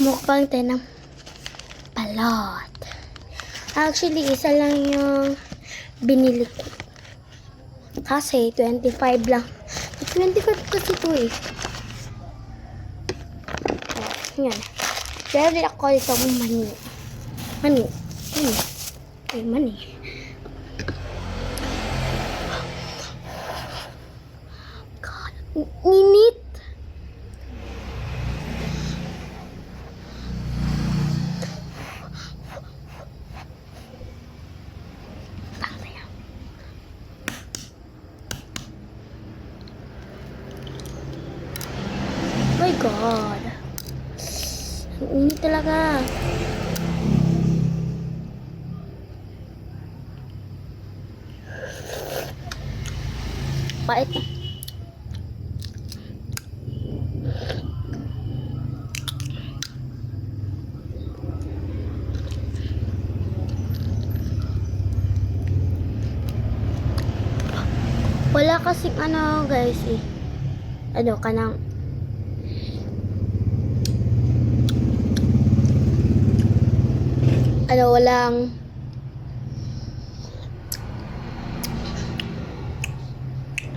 Mukbang tayo ng balot. Actually, isa lang yung binili ko. Kasi, 25 lang. 25 kasi ito eh. Oh, yan. Pero ako ito ng mani. Mani. Mani. Ay, mani. God. Ninit. Oh my God. Ang init talaga. Pait na. Wala kasing ano guys eh. Ano kanang walang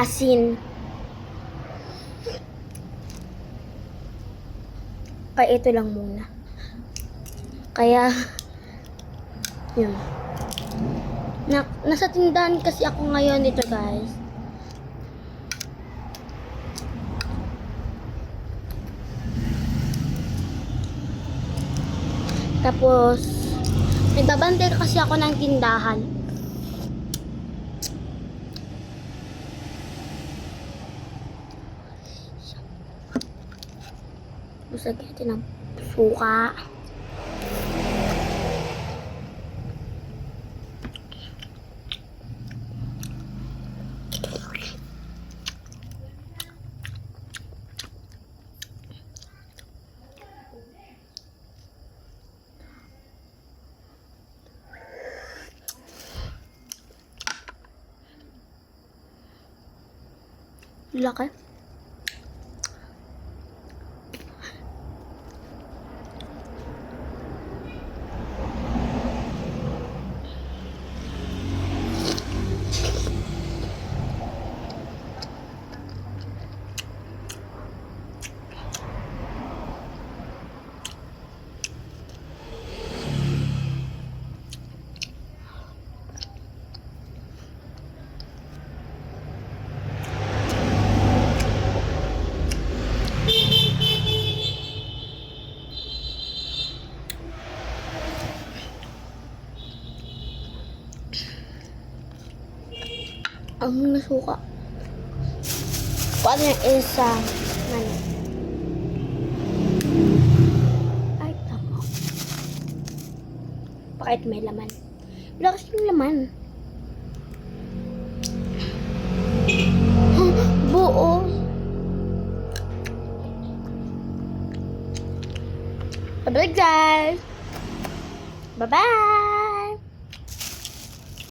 asin. Kaya ito lang muna. Kaya yun. Nasa tindahan kasi ako ngayon dito guys. Tapos nagbabantay kasi ako ng tindahan. Masagyan natin ng suka. Laki. Ang nasuka. Paano yung isa? Ano? Ay, tama. Bakit may laman? Wala kasi yung laman. Buo. Bye-bye guys. Bye-bye.